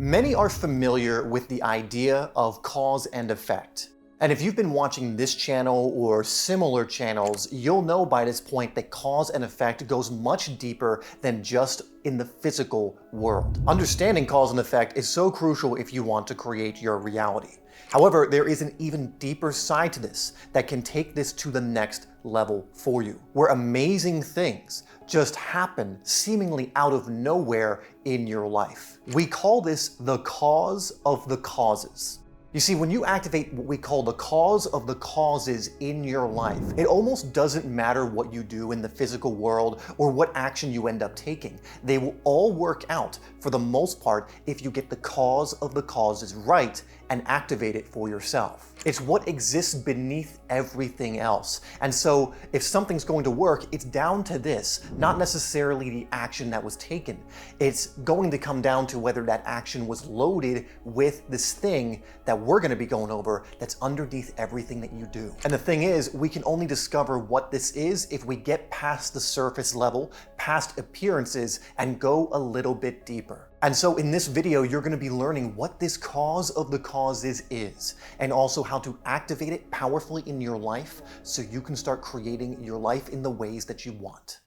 Many are familiar with the idea of cause and effect. And if you've been watching this channel or similar channels, you'll know by this point that cause and effect goes much deeper than just in the physical world. Understanding cause and effect is so crucial if you want to create your reality. However, there is an even deeper side to this that can take this to the next level for you, where amazing things just happen seemingly out of nowhere in your life. We call this the cause of the causes. You see, when you activate what we call the cause of the causes in your life, it almost doesn't matter what you do in the physical world or what action you end up taking. They will all work out for the most part if you get the cause of the causes right and activate it for yourself. It's what exists beneath everything else. And so if something's going to work, it's down to this, not necessarily the action that was taken. It's going to come down to whether that action was loaded with this thing that we're going to be going over that's underneath everything that you do. And the thing is, we can only discover what this is if we get past the surface level, past appearances, and go a little bit deeper. And so in this video, you're going to be learning what this cause of the causes is, and also how to activate it powerfully in your life so you can start creating your life in the ways that you want.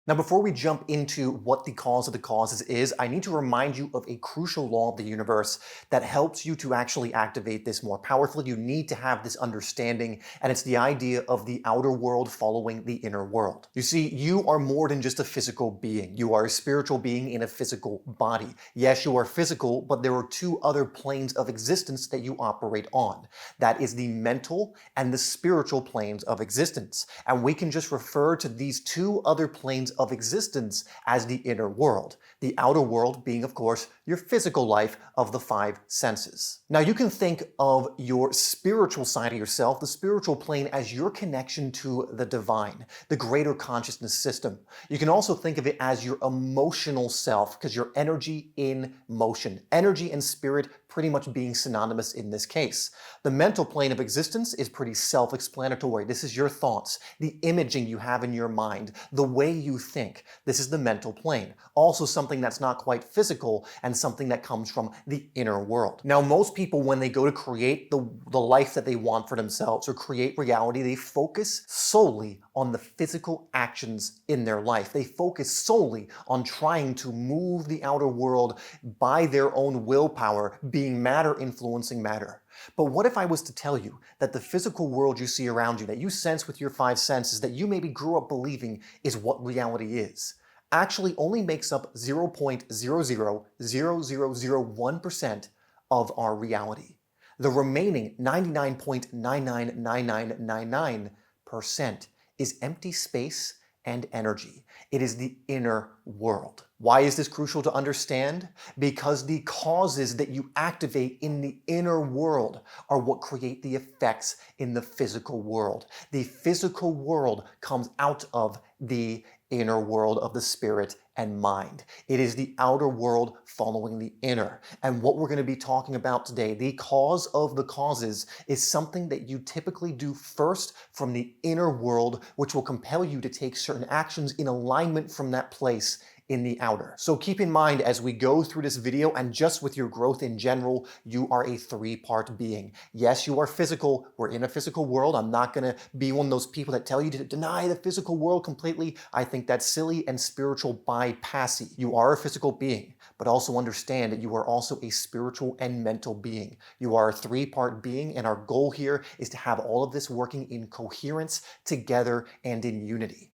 Now, before we jump into what the cause of the causes is, I need to remind you of a crucial law of the universe that helps you to actually activate this more powerfully. You need to have this understanding, and it's the idea of the outer world following the inner world. You see, you are more than just a physical being. You are a spiritual being in a physical body. Yes, you are physical, but there are two other planes of existence that you operate on. That is the mental and the spiritual planes of existence. And we can just refer to these two other planes of existence as the inner world. The outer world being, of course, your physical life of the five senses. Now, you can think of your spiritual side of yourself, the spiritual plane, as your connection to the divine, the greater consciousness system. You can also think of it as your emotional self, because your energy in motion. Energy and spirit pretty much being synonymous in this case. The mental plane of existence is pretty self-explanatory. This is your thoughts, the imaging you have in your mind, the way you think. This is the mental plane. Also something that's not quite physical and something that comes from the inner world. Now, most people, when they go to create the life that they want for themselves or create reality, they focus solely on the physical actions in their life. They focus solely on trying to move the outer world by their own willpower, being matter influencing matter. But what if I was to tell you that the physical world you see around you, that you sense with your five senses, that you maybe grew up believing is what reality is, actually only makes up 0.000001% of our reality. The remaining 99.999999% is empty space and energy. It is the inner world. Why is this crucial to understand? Because the causes that you activate in the inner world are what create the effects in the physical world. The physical world comes out of the inner world of the spirit and mind. It is the outer world following the inner. And what we're going to be talking about today, the cause of the causes, is something that you typically do first from the inner world, which will compel you to take certain actions in alignment from that place in the outer. So keep in mind as we go through this video, and just with your growth in general, you are a three-part being. Yes, you are physical. We're in a physical world. I'm not going to be one of those people that tell you to deny the physical world completely. I think that's silly and spiritual bypassy. You are a physical being, but also understand that you are also a spiritual and mental being. You are a three-part being, and our goal here is to have all of this working in coherence together and in unity.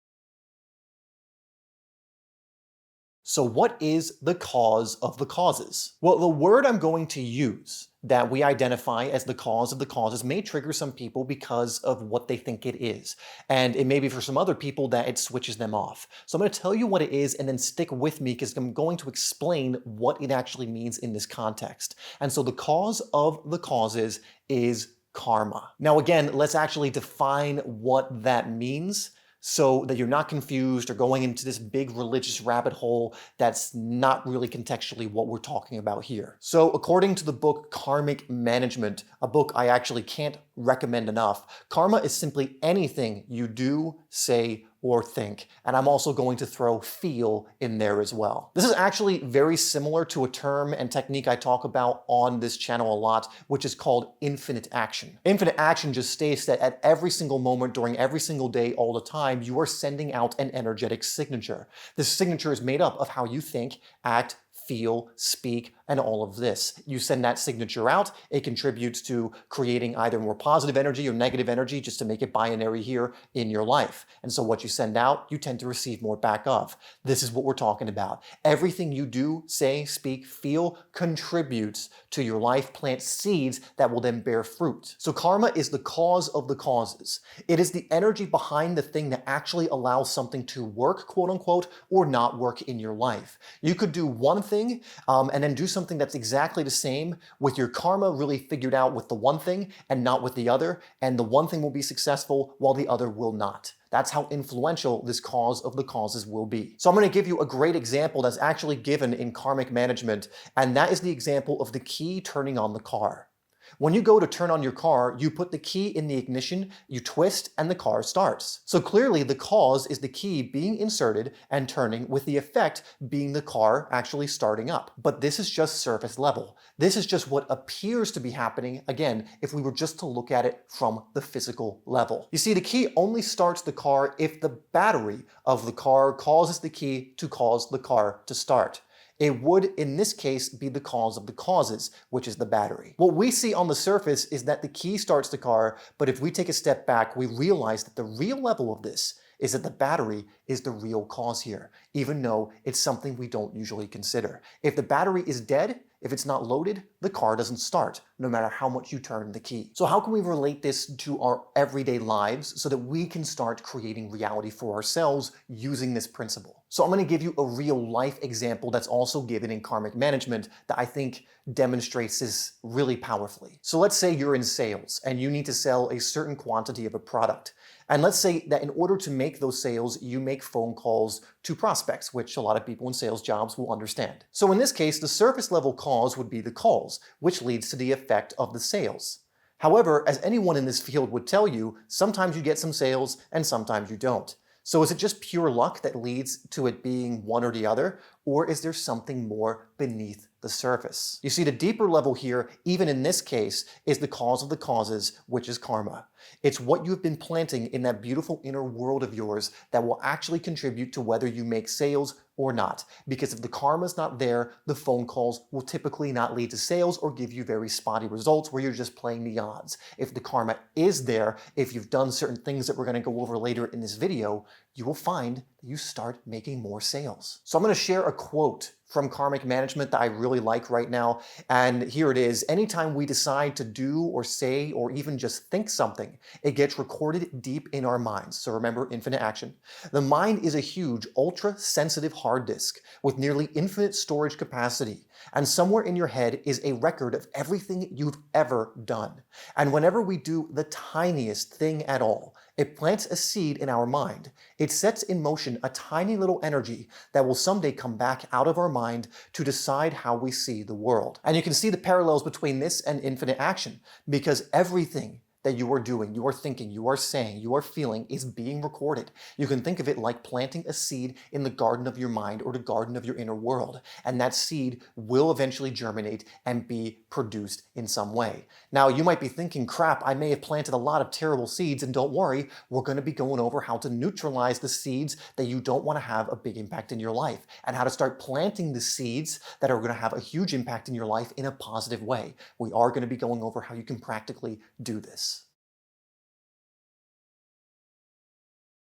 So what is the cause of the causes? Well, the word I'm going to use that we identify as the cause of the causes may trigger some people because of what they think it is. And it may be for some other people that it switches them off. So I'm going to tell you what it is and then stick with me because I'm going to explain what it actually means in this context. And so the cause of the causes is karma. Now again, let's actually define what that means, so that you're not confused or going into this big religious rabbit hole that's not really contextually what we're talking about here. So according to the book Karmic Management, a book I actually can't recommend enough, karma is simply anything you do, say, or think. And I'm also going to throw feel in there as well. This is actually very similar to a term and technique I talk about on this channel a lot, which is called infinite action. Infinite action just states that at every single moment during every single day all the time, you are sending out an energetic signature. This signature is made up of how you think, act, feel, speak, and all of this. You send that signature out, it contributes to creating either more positive energy or negative energy, just to make it binary here in your life. And so what you send out, you tend to receive more back of. This is what we're talking about. Everything you do, say, speak, feel contributes to your life, plant seeds that will then bear fruit. So karma is the cause of the causes. It is the energy behind the thing that actually allows something to work, quote unquote, or not work in your life. You could do one thing and then do something that's exactly the same with your karma really figured out with the one thing and not with the other, and the one thing will be successful while the other will not. That's how influential this cause of the causes will be. So I'm going to give you a great example that's actually given in karmic management, and that is the example of the key turning on the car. When you go to turn on your car, you put the key in the ignition, you twist, and the car starts. So clearly the cause is the key being inserted and turning, with the effect being the car actually starting up. But this is just surface level. This is just what appears to be happening, again, if we were just to look at it from the physical level. You see, the key only starts the car if the battery of the car causes the key to cause the car to start. It would, in this case, be the cause of the causes, which is the battery. What we see on the surface is that the key starts the car, but if we take a step back, we realize that the real level of this is that the battery is the real cause here, even though it's something we don't usually consider. If the battery is dead, if it's not loaded, the car doesn't start, no matter how much you turn the key. So how can we relate this to our everyday lives so that we can start creating reality for ourselves using this principle? So I'm going to give you a real life example that's also given in karmic management that I think demonstrates this really powerfully. So let's say you're in sales and you need to sell a certain quantity of a product. And let's say that in order to make those sales, you make phone calls to prospects, which a lot of people in sales jobs will understand. So in this case, the surface level cause would be the calls, which leads to the effect of the sales. However, as anyone in this field would tell you, sometimes you get some sales and sometimes you don't. So is it just pure luck that leads to it being one or the other, or is there something more beneath the surface? You see, the deeper level here, even in this case, is the cause of the causes, which is karma. It's what you've been planting in that beautiful inner world of yours that will actually contribute to whether you make sales or not. Because if the karma's not there, the phone calls will typically not lead to sales or give you very spotty results where you're just playing the odds. If the karma is there, if you've done certain things that we're going to go over later in this video, you will find that you start making more sales. So I'm going to share a quote from karmic management that I really like right now. And here it is. Anytime we decide to do or say or even just think something, it gets recorded deep in our minds. So remember, infinite action. The mind is a huge, ultra-sensitive hard disk with nearly infinite storage capacity. And somewhere in your head is a record of everything you've ever done. And whenever we do the tiniest thing at all, it plants a seed in our mind. It sets in motion a tiny little energy that will someday come back out of our mind to decide how we see the world. And you can see the parallels between this and infinite action, because everything that you are doing, you are thinking, you are saying, you are feeling is being recorded. You can think of it like planting a seed in the garden of your mind or the garden of your inner world. And that seed will eventually germinate and be produced in some way. Now, you might be thinking, crap, I may have planted a lot of terrible seeds, and don't worry, we're going to be going over how to neutralize the seeds that you don't want to have a big impact in your life, and how to start planting the seeds that are going to have a huge impact in your life in a positive way. We are going to be going over how you can practically do this.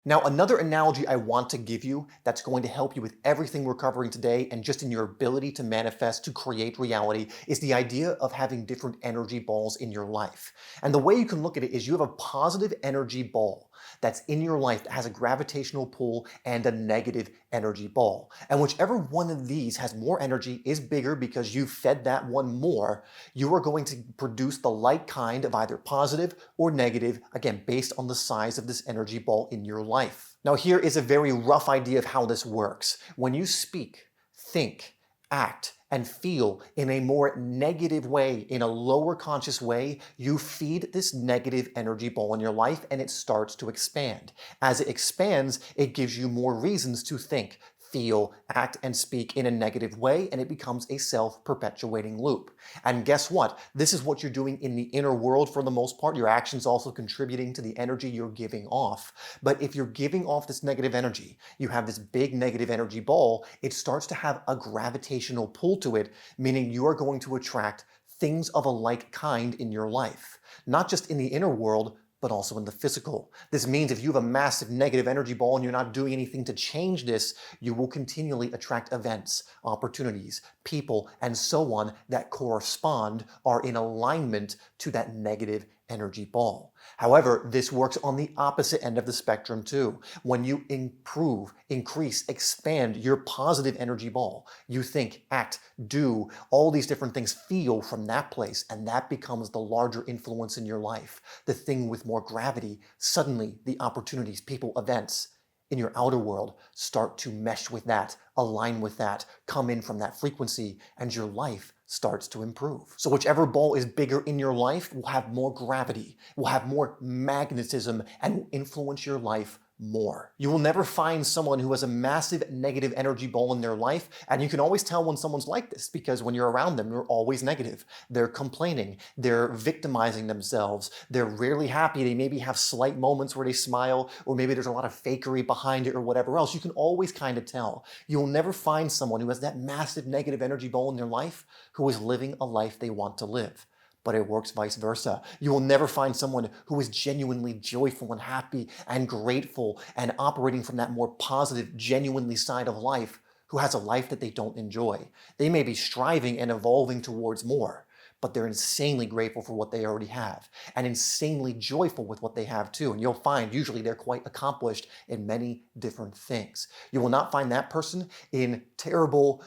Now, another analogy I want to give you that's going to help you with everything we're covering today and just in your ability to manifest, to create reality, is the idea of having different energy balls in your life. And the way you can look at it is you have a positive energy ball that's in your life that has a gravitational pull and a negative energy ball. And whichever one of these has more energy, is bigger because you fed that one more, you are going to produce the like kind of either positive or negative, again, based on the size of this energy ball in your life. Now, here is a very rough idea of how this works. When you speak, think, act and feel in a more negative way, in a lower conscious way, you feed this negative energy ball in your life and it starts to expand. As it expands, it gives you more reasons to think, feel, act, and speak in a negative way, and it becomes a self-perpetuating loop. And guess what? This is what you're doing in the inner world for the most part. Your actions also contributing to the energy you're giving off. But if you're giving off this negative energy, you have this big negative energy ball, it starts to have a gravitational pull to it, meaning you are going to attract things of a like kind in your life. Not just in the inner world, but also in the physical. This means if you have a massive negative energy ball and you're not doing anything to change this, you will continually attract events, opportunities, people, and so on that correspond, are in alignment to that negative energy ball. However, this works on the opposite end of the spectrum too. When you improve, increase, expand your positive energy ball, you think, act, do, all these different things, feel from that place, and that becomes the larger influence in your life, the thing with more gravity. Suddenly, the opportunities, people, events in your outer world start to mesh with that, align with that, come in from that frequency, and your life starts to improve. So whichever ball is bigger in your life will have more gravity, will have more magnetism, and will influence your life more. You will never find someone who has a massive negative energy ball in their life, and you can always tell when someone's like this because when you're around them, you're always negative. They're complaining, they're victimizing themselves, they're rarely happy, they maybe have slight moments where they smile, or maybe there's a lot of fakery behind it or whatever else. You can always kind of tell. You'll never find someone who has that massive negative energy ball in their life who is living a life they want to live. But it works vice versa. You will never find someone who is genuinely joyful and happy and grateful and operating from that more positive, genuinely side of life who has a life that they don't enjoy. They may be striving and evolving towards more, but they're insanely grateful for what they already have and insanely joyful with what they have too. And you'll find usually they're quite accomplished in many different things. You will not find that person in terrible,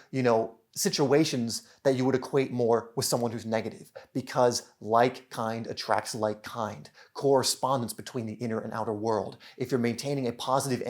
situations that you would equate more with someone who's negative, because like kind attracts like kind. Correspondence between the inner and outer world. If you're maintaining a positive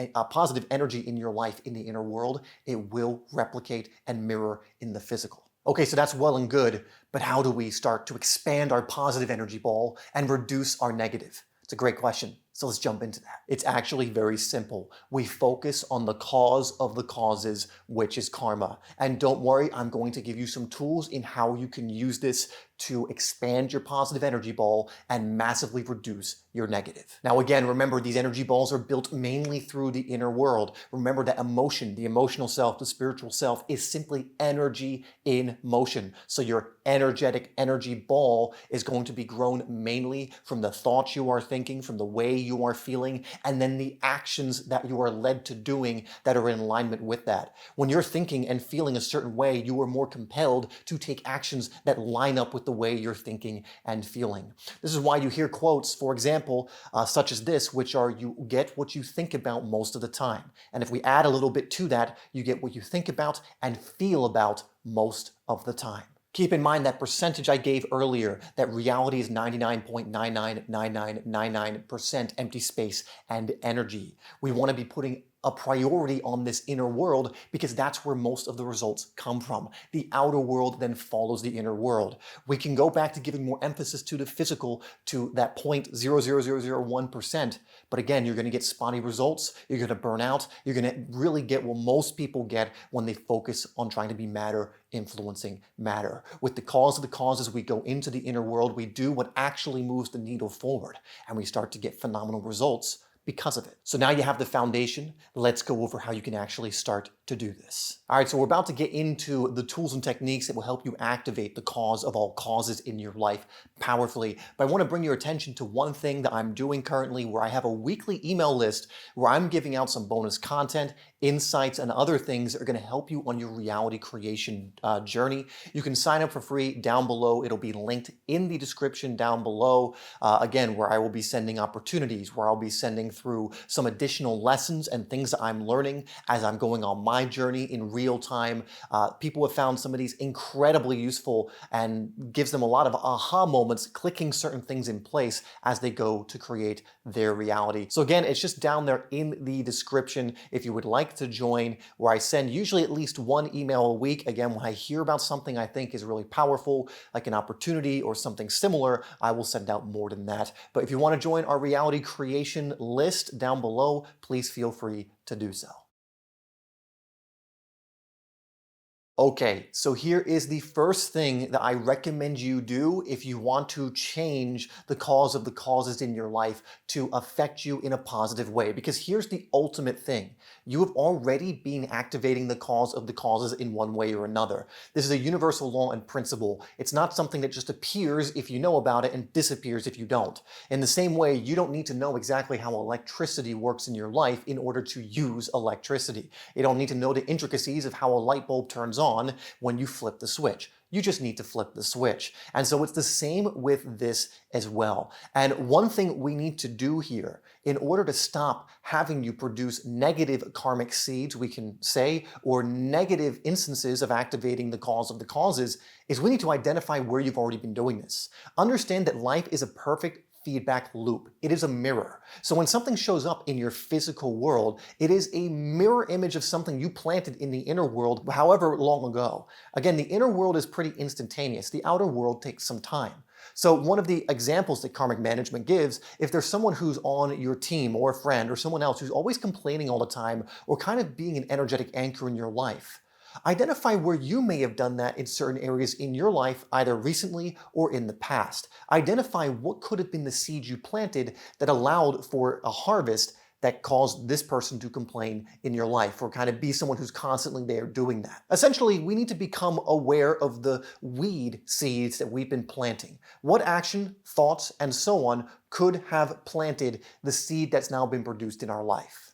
energy in your life in the inner world, it will replicate and mirror in the physical. Okay, so that's well and good, but how do we start to expand our positive energy ball and reduce our negative? It's a great question. So let's jump into that. It's actually very simple. We focus on the cause of the causes, which is karma. And don't worry, I'm going to give you some tools in how you can use this to expand your positive energy ball and massively reduce your negative. Now again, remember these energy balls are built mainly through the inner world. Remember that emotion, the emotional self, the spiritual self is simply energy in motion. So your energetic energy ball is going to be grown mainly from the thoughts you are thinking, from the way you are feeling, and then the actions that you are led to doing that are in alignment with that. When you're thinking and feeling a certain way, you are more compelled to take actions that line up with the way you're thinking and feeling. This is why you hear quotes, for example, such as this, which are, you get what you think about most of the time. And if we add a little bit to that, you get what you think about and feel about most of the time. Keep in mind that percentage I gave earlier, that reality is 99.999999% empty space and energy. We want to be putting a priority on this inner world because that's where most of the results come from. The outer world then follows the inner world. We can go back to giving more emphasis to the physical, to that 0.00001%, but again, you're going to get spotty results, you're going to burn out, you're going to really get what most people get when they focus on trying to be matter influencing matter. With the cause of the causes, we go into the inner world, we do what actually moves the needle forward, and we start to get phenomenal results because of it. So now you have the foundation. Let's go over how you can actually start to do this. All right, so we're about to get into the tools and techniques that will help you activate the cause of all causes in your life powerfully. But I want to bring your attention to one thing that I'm doing currently, where I have a weekly email list where I'm giving out some bonus content, insights, and other things that are going to help you on your reality creation journey. You can sign up for free down below. It'll be linked in the description down below. Again, where I will be sending opportunities, where I'll be sending through some additional lessons and things that I'm learning as I'm going on my my journey in real time. People have found some of these incredibly useful and gives them a lot of aha moments, clicking certain things in place as they go to create their reality. So again, it's just down there in the description if you would like to join, where I send usually at least one email a week. Again, when I hear about something I think is really powerful, like an opportunity or something similar, I will send out more than that. But if you want to join our reality creation list down below, please feel free to do so. Okay, so here is the first thing that I recommend you do if you want to change the cause of the causes in your life to affect you in a positive way. Because here's the ultimate thing. You have already been activating the cause of the causes in one way or another. This is a universal law and principle. It's not something that just appears if you know about it and disappears if you don't. In the same way, you don't need to know exactly how electricity works in your life in order to use electricity. You don't need to know the intricacies of how a light bulb turns on when you flip the switch. You just need to flip the switch. And so it's the same with this as well. And one thing we need to do here, in order to stop having you produce negative karmic seeds, we can say, or negative instances of activating the cause of the causes, is we need to identify where you've already been doing this. Understand that life is a perfect feedback loop. It is a mirror. So when something shows up in your physical world, it is a mirror image of something you planted in the inner world however long ago. Again, the inner world is pretty instantaneous. The outer world takes some time. So one of the examples that karmic management gives, if there's someone who's on your team or a friend or someone else who's always complaining all the time or kind of being an energetic anchor in your life, identify where you may have done that in certain areas in your life, either recently or in the past. Identify what could have been the seed you planted that allowed for a harvest that caused this person to complain in your life, or kind of be someone who's constantly there doing that. Essentially, we need to become aware of the weed seeds that we've been planting. What action, thoughts, and so on could have planted the seed that's now been produced in our life.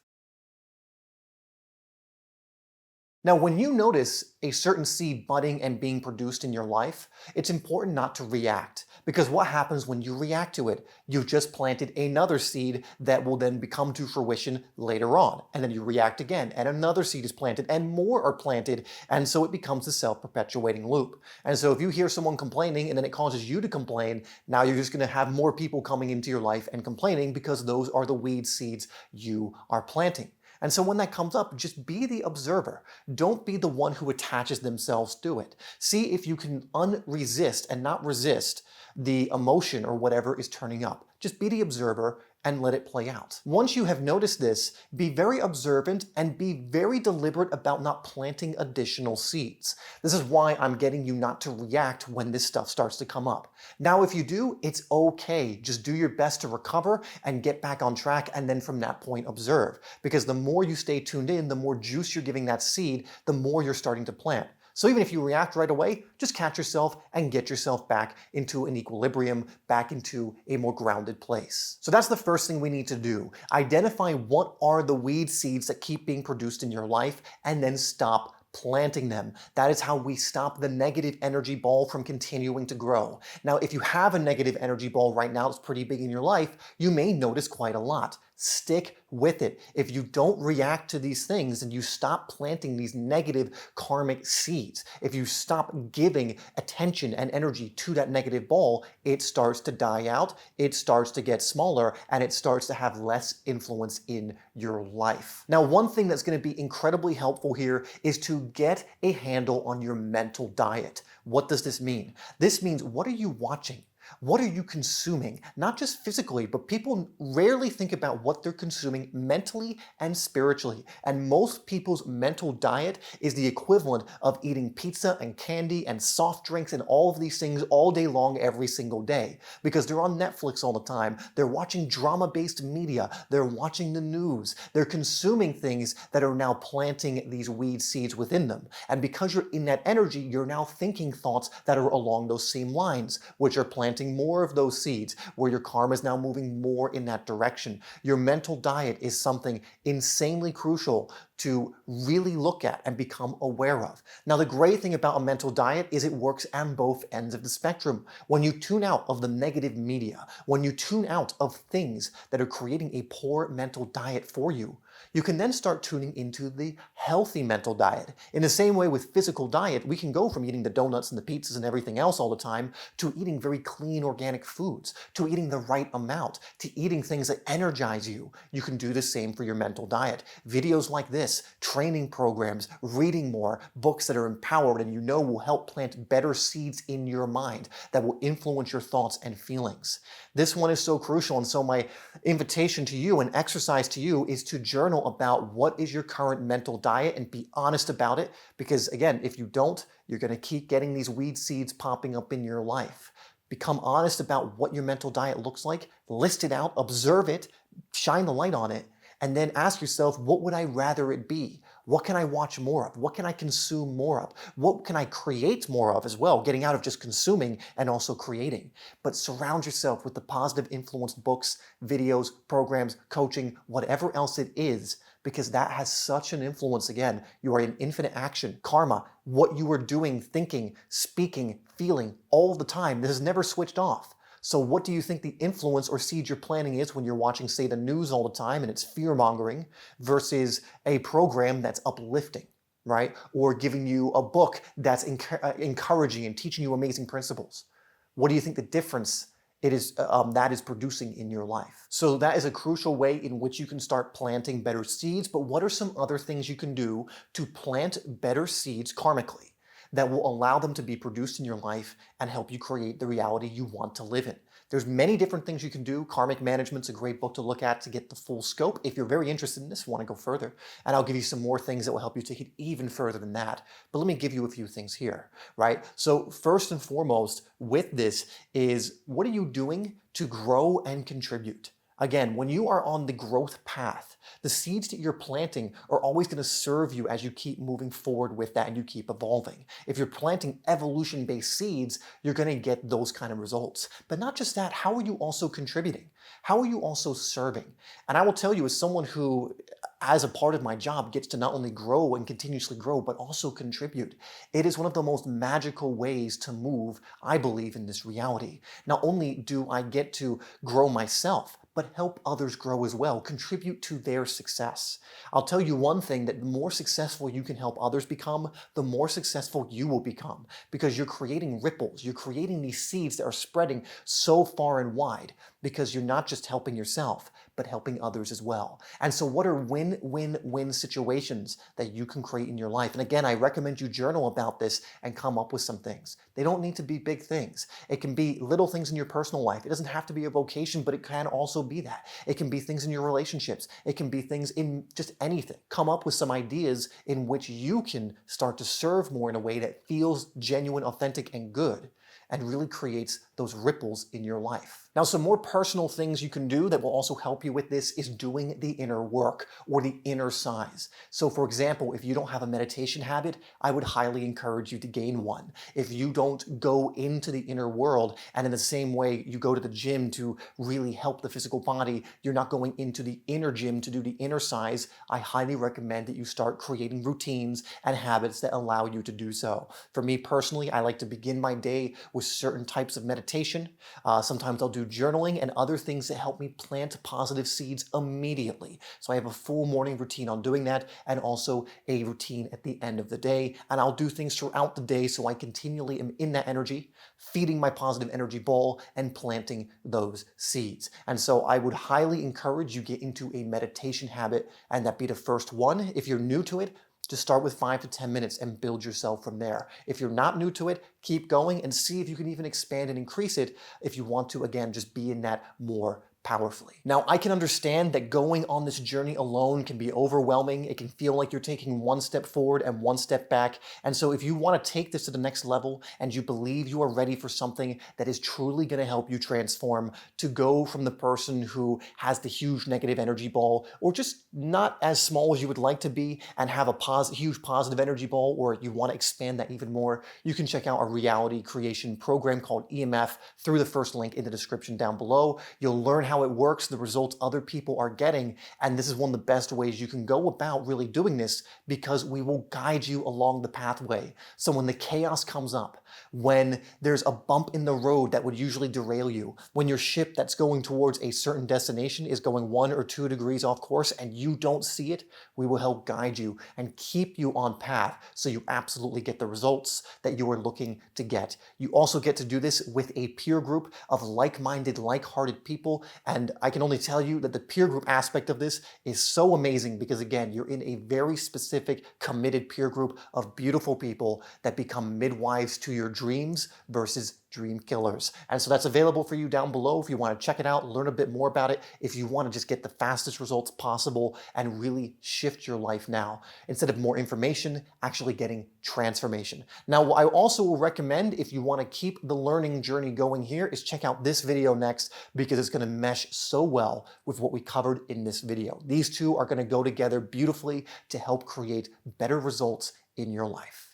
Now, when you notice a certain seed budding and being produced in your life, it's important not to react, because what happens when you react to it? You've just planted another seed that will then become to fruition later on, and then you react again, and another seed is planted, and more are planted, and so it becomes a self-perpetuating loop. And so if you hear someone complaining and then it causes you to complain, now you're just going to have more people coming into your life and complaining, because those are the weed seeds you are planting. And so when that comes up, just be the observer. Don't be the one who attaches themselves to it. See if you can unresist and not resist the emotion or whatever is turning up. Just be the observer and let it play out. Once you have noticed this, be very observant and be very deliberate about not planting additional seeds. This is why I'm getting you not to react when this stuff starts to come up. Now, if you do, it's okay. Just do your best to recover and get back on track, and then from that point, observe. Because the more you stay tuned in, the more juice you're giving that seed, the more you're starting to plant. So even if you react right away, just catch yourself and get yourself back into an equilibrium, back into a more grounded place. So that's the first thing we need to do. Identify what are the weed seeds that keep being produced in your life, and then stop planting them. That is how we stop the negative energy ball from continuing to grow. Now, if you have a negative energy ball right now that's pretty big in your life, you may notice quite a lot. Stick with it. If you don't react to these things and you stop planting these negative karmic seeds, if you stop giving attention and energy to that negative ball, it starts to die out, it starts to get smaller, and it starts to have less influence in your life. Now, one thing that's going to be incredibly helpful here is to get a handle on your mental diet. What does this mean? This means, what are you watching? What are you consuming? Not just physically, but people rarely think about what they're consuming mentally and spiritually. And most people's mental diet is the equivalent of eating pizza and candy and soft drinks and all of these things all day long every single day. Because they're on Netflix all the time. They're watching drama-based media. They're watching the news. They're consuming things that are now planting these weed seeds within them. And because you're in that energy, you're now thinking thoughts that are along those same lines, which are planting more of those seeds, where your karma is now moving more in that direction. Your mental diet is something insanely crucial to really look at and become aware of. Now, the great thing about a mental diet is it works on both ends of the spectrum. When you tune out of the negative media, when you tune out of things that are creating a poor mental diet for you, You can then start tuning into the healthy mental diet. In the same way with physical diet, we can go from eating the donuts and the pizzas and everything else all the time to eating very clean organic foods, to eating the right amount, to eating things that energize you. You can do the same for your mental diet. Videos like this, training programs, reading more, books that are empowered and you know will help plant better seeds in your mind that will influence your thoughts and feelings. This one is so crucial, and so my invitation to you and exercise to you is to journal about what is your current mental diet and be honest about it, because again, if you don't, you're going to keep getting these weed seeds popping up in your life. Become honest about what your mental diet looks like, list it out, observe it, shine the light on it, and then ask yourself, what would I rather it be? What can I watch more of? What can I consume more of? What can I create more of as well? Getting out of just consuming and also creating. But surround yourself with the positive influenced books, videos, programs, coaching, whatever else it is, because that has such an influence. Again, you are in infinite action, karma, what you are doing, thinking, speaking, feeling all the time. This is never switched off. So what do you think the influence or seed you're planting is when you're watching, say, the news all the time and it's fear-mongering versus a program that's uplifting, right? Or giving you a book that's encouraging and teaching you amazing principles? What do you think the difference it is that is producing in your life? So that is a crucial way in which you can start planting better seeds. But what are some other things you can do to plant better seeds karmically that will allow them to be produced in your life and help you create the reality you want to live in? There's many different things you can do. Karmic Management's a great book to look at to get the full scope. If you're very interested in this, want to go further, and I'll give you some more things that will help you take it even further than that. But let me give you a few things here, right? So first and foremost with this is, what are you doing to grow and contribute? Again, when you are on the growth path, the seeds that you're planting are always going to serve you as you keep moving forward with that and you keep evolving. If you're planting evolution-based seeds, you're going to get those kind of results. But not just that, how are you also contributing? How are you also serving? And I will tell you, as someone who, as a part of my job, gets to not only grow and continuously grow, but also contribute, it is one of the most magical ways to move, I believe, in this reality. Not only do I get to grow myself, but help others grow as well, contribute to their success. I'll tell you one thing, that the more successful you can help others become, the more successful you will become, because you're creating ripples, you're creating these seeds that are spreading so far and wide, because you're not just helping yourself, but helping others as well. And so what are win-win-win situations that you can create in your life? And again, I recommend you journal about this and come up with some things. They don't need to be big things. It can be little things in your personal life. It doesn't have to be a vocation, but it can also be that. It can be things in your relationships. It can be things in just anything. Come up with some ideas in which you can start to serve more in a way that feels genuine, authentic, and good, and really creates those ripples in your life. Now, some more personal things you can do that will also help you with this is doing the inner work, or the inner size. So for example, if you don't have a meditation habit, I would highly encourage you to gain one. If you don't go into the inner world, and in the same way you go to the gym to really help the physical body, you're not going into the inner gym to do the inner size, I highly recommend that you start creating routines and habits that allow you to do so. For me personally, I like to begin my day with certain types of meditation. Sometimes I'll do journaling and other things that help me plant positive seeds immediately. So I have a full morning routine on doing that, and also a routine at the end of the day. And I'll do things throughout the day so I continually am in that energy, feeding my positive energy ball and planting those seeds. And so I would highly encourage you get into a meditation habit, and that be the first one. If you're new to it, just start with 5 to 10 minutes and build yourself from there. If you're not new to it, keep going and see if you can even expand and increase it if you want to, again, just be in that more powerfully. Now, I can understand that going on this journey alone can be overwhelming. It can feel like you're taking one step forward and one step back. And so if you want to take this to the next level and you believe you are ready for something that is truly going to help you transform, to go from the person who has the huge negative energy ball, or just not as small as you would like to be and have a huge positive energy ball, or you want to expand that even more, you can check out our reality creation program called EMF through the first link in the description down below. You'll learn how how it works, the results other people are getting, and this is one of the best ways you can go about really doing this because we will guide you along the pathway. So when the chaos comes up, when there's a bump in the road that would usually derail you, when your ship that's going towards a certain destination is going 1 or 2 degrees off course and you don't see it, we will help guide you and keep you on path so you absolutely get the results that you are looking to get. You also get to do this with a peer group of like-minded, like-hearted people, and I can only tell you that the peer group aspect of this is so amazing because, again, you're in a very specific, committed peer group of beautiful people that become midwives to your dreams versus dream killers. And so that's available for you down below if you want to check it out, learn a bit more about it, if you want to just get the fastest results possible and really shift your life now. Instead of more information, actually getting transformation. Now, what I also will recommend if you want to keep the learning journey going here is check out this video next because it's going to mesh so well with what we covered in this video. These two are going to go together beautifully to help create better results in your life.